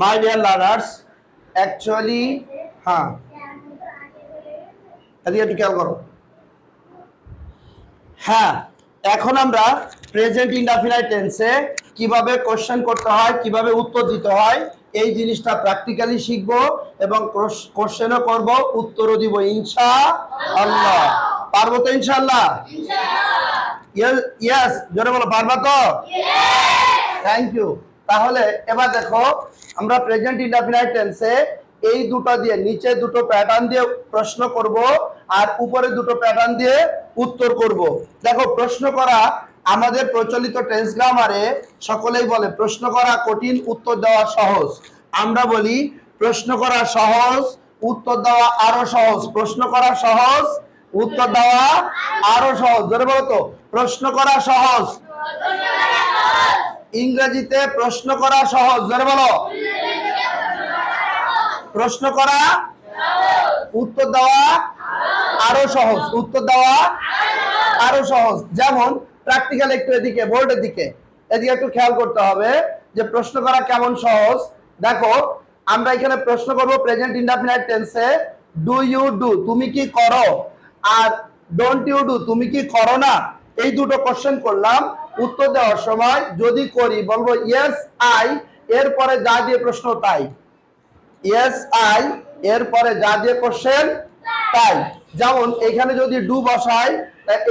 My dear learners, actually হ্যাঁ এদিকে একটু খেয়াল করো। হ্যাঁ, এখন আমরা প্রেজেন্ট ইনডেফিনাইট টেন্সে কিভাবে কোশ্চেন করতে হয়, কিভাবে উত্তর দিতে হয়, এই জিনিসটা প্র্যাকটিক্যালি শিখব এবং কোশ্চেনও করব, উত্তরও দিব ইনশাআল্লাহ। পারবো তো ইনশাআল্লাহ? ইয়েস, জোরে বলো, পারবা তো? Thank you. তাহলে এবার দেখো, আমরা প্রেজেন্ট ইনডেফিনাইট টেন্সে এই দুটো দিয়ে, নিচে দুটো প্যাটার্ন দিয়ে প্রশ্ন করব আর উপরে দুটো প্যাটার্ন দিয়ে উত্তর করব। দেখো, প্রশ্ন করা আমাদের প্রচলিত টেন্স গ্রামারে সকলেই বলে প্রশ্ন করা কঠিন, উত্তর দেওয়া সহজ। আমরা বলি প্রশ্ন করা সহজ, উত্তর দেওয়া আরো সহজ। প্রশ্ন করা সহজ, উত্তর দেওয়া আরো সহজ। ধরে বলো তো, প্রশ্ন করা সহজ। ইংরেজিতে প্রশ্ন করা সহজ। ধরে বলো, প্রশ্ন করা, উত্তর দেওয়া আরো সহজ। উত্তর দেওয়া আরো সহজ। যেমন প্র্যাকটিক্যাল একটু এদিকে, বোর্ডের দিকে এদিকে একটু খেয়াল করতে হবে যে প্রশ্ন করা কেমন সহজ। দেখো, আমরা এখানে প্রশ্ন করব প্রেজেন্ট ইনডেফিনাইট টেন্সে, ডু ইউ ডু, তুমি কি করো, আর ডোন্ট ইউ ডু, তুমি কি করো না। এই দুটো কোশ্চেন করলাম। উত্তর দেওয়ার সময় যদি করি বলবো ইয়েস আই, এরপরে যা দিয়ে প্রশ্ন তাই। ইয়েস আই, এরপরে যা দিয়ে কোশ্চেন তাই। যেমন এখানে যদি ডু বসাই,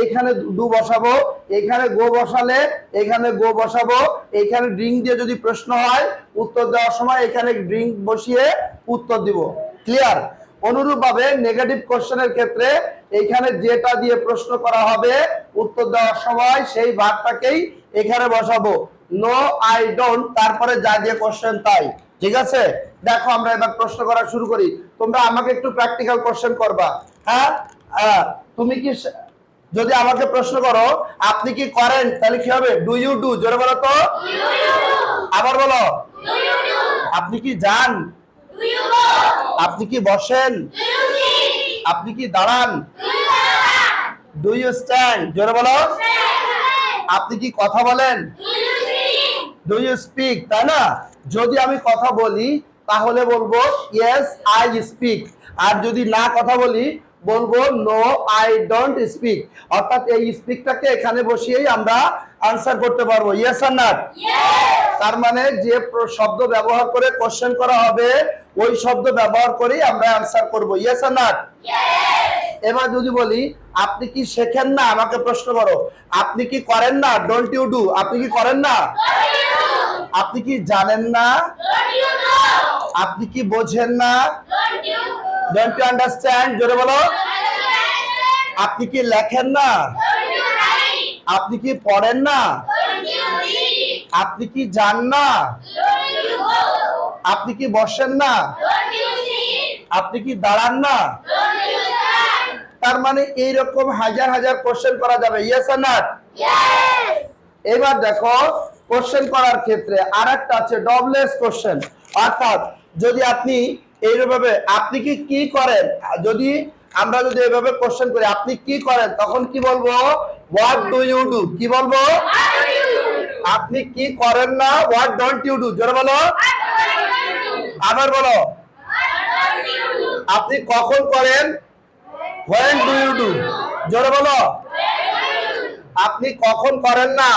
এখানে ডু বসাবো, এখানে গো বসালে এখানে গো বসাবো, এখানে ড্রিঙ্ক দিয়ে যদি প্রশ্ন হয় উত্তর দেওয়ার সময় এখানে ড্রিঙ্ক বসিয়ে উত্তর দিব। ক্লিয়ার? অনুরূপভাবে নেগেটিভ কোশ্চেনের ক্ষেত্রে এখানে যেটা দিয়ে প্রশ্ন করা হবে উত্তর দেওয়ার সময় সেই ভাগটাকেই এখানে বসাবো। নো আই ডোন্ট, তারপরে যা দিয়ে কোশ্চেন তাই। ঠিক আছে? দেখো, আমরা এবার প্রশ্ন করা শুরু করি। তোমরা আমাকে একটু প্র্যাকটিক্যাল কোশ্চেন করবা। হ্যাঁ, তুমি কি, যদি আমাকে প্রশ্ন করো আপনি কি করেন, তাহলে কি হবে? Do you do. জোরে বলো তো, আবার বলো। আপনি কি যান, আপনি কি বসেন, আপনি কি দাঁড়ান, ডু ইউ স্ট্যান্ড। জোরে বলো। আপনি কি কথা বলেন, ডু ইউ স্পিক। তাই না? যদি আমি কথা বলি তাহলে বলবো ইয়েস আই স্পিক, আর যদি না কথা বলি বলবো নো আই ডোন্ট স্পিক। অর্থাৎ এই স্পিকটাকে এখানে বসিয়েই আমরা আনসার করতে পারবো। Yes are not? তার মানে যে শব্দ ব্যবহার করে কোশ্চেন করা হবে ওই শব্দ ব্যবহার করেই আমরা আনসার করব। Yes are not? এবার যদি বলি আপনি কি শেখেন না, আমাকে প্রশ্ন করো আপনি কি করেন না, ডোন্ট ইউ ডু। আপনি কি করেন না, আপনি কি জানেন না, আপনি কি বোঝেন না, ডোন্ট ইউ আন্ডারস্ট্যান্ড। জোরে বলো। আপনি কি লেখেন না, আপনি কি পড়েন না, আপনি কি যান না, আপনি কি বসেন না, আপনি কি দাঁড়ান না। তার মানে এইরকম হাজার হাজার কোশ্চেন করা যাবে। Yes are not? এবার দেখো, কোশ্চেন করার ক্ষেত্রে আরেকটা আছে ডবলেস কোশ্চেন। অর্থাৎ যদি আপনি এইভাবে আপনি কি করেন, যদি আমরা যদি এইভাবে কোশ্চেন করি আপনি কি করেন, তখন কি বলবো? What do you do. কি বলবো? আপনি কি করেন না, হোয়াট ডোন্ট ইউ ডু। জোরে বলো, আবার বলো। আপনি কখন করেন, when do you do। জোরে বলো। আপনি কখন করেন না,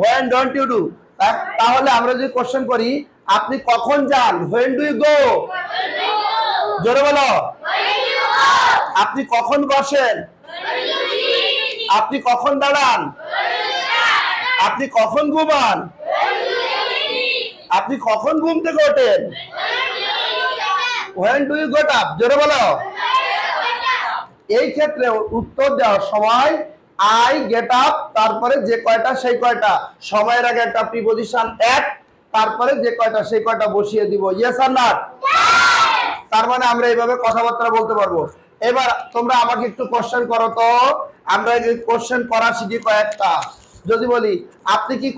when don't you do। তাহলে আমরা যদি কোশ্চেন করি আপনি কখন যান, when do you go। জোরে বলো। আপনি কখন বসেন, আপনি কখন দাঁড়ান, আপনি কখন ঘুমান, আপনি কখন ঘুম থেকে ওঠেন, when do you get up। জোরে বলো। এই ক্ষেত্রে উত্তর দেওয়ার সময় আই গেট আপ, তারপরে যে কয়টা সেই কয়টা, সময়ের আগে একটা প্রিপজিশন এট, তারপরে যে কয়টা সেই কয়টা বসিয়ে দিব। Yes are not? তার মানে আমরা এইভাবে কথাবার্তা বলতে পারবো। এবার তোমরা আমাকে একটু কোশ্চেন করো তো, আমরা এই কোশ্চেন করা শিখি কয়েকটা। যদি বলি আপনি কি,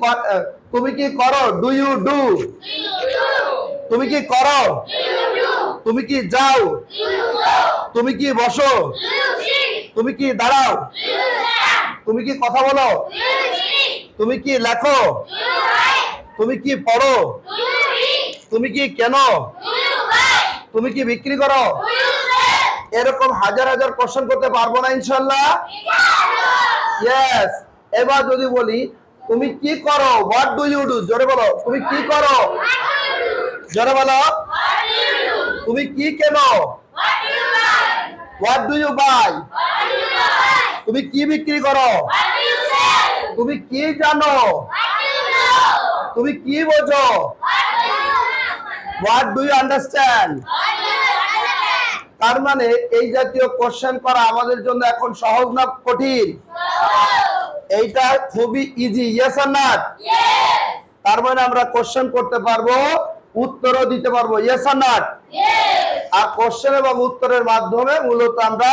তুমি কি করো, ডু ইউ ডু। তুমি কি করো, তুমি কি যাও, তুমি কি বসো, তুমি কি দাঁড়াও, তুমি কি কথা বলো, তুমি কি লেখো, তুমি কি পড়ো? তুমি কি কেন? তুমি কি বিক্রি করো? এরকম হাজার হাজার কোশ্চেন করতে পারবো না ইনশাআল্লাহ? ইয়েস। এবার যদি বলি তুমি কি করো, হোয়াট ডু ইউ ডু, জোরে বলো তুমি কি করো, জোরে বলো তুমি কি কেন, হোয়াট ডু ইউ বাই, তুমি কি বিক্রি করো, তুমি কি জানো, তুমি কি বোঝো, হোয়াট ডু ইউ আন্ডারস্ট্যান্ড। তার মানে এই জাতীয় কোশ্চেন করা আমাদের জন্য এখন সহজ না কঠিন? এইটা খুবই ইজি, ইয়েস অর নট? তার মানে আমরা কোশ্চেন করতে পারবো, উত্তরও দিতে পারবো, ইয়েস অর নট? আর কোশ্চেন এবং উত্তরের মাধ্যমে মূলত আমরা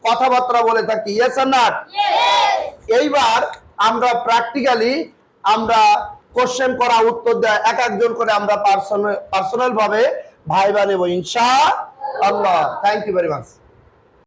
কথাবার্তা বলে থাকি, ইয়েস অর নট? এইবার আমরা প্র্যাকটিক্যালি আমরা কোশ্চেন করা, উত্তর দেওয়া, এক একজন করে আমরা পার্সোনাল ভাবে ভাইবা নেব ইনশাআল্লাহ। Thank you very much.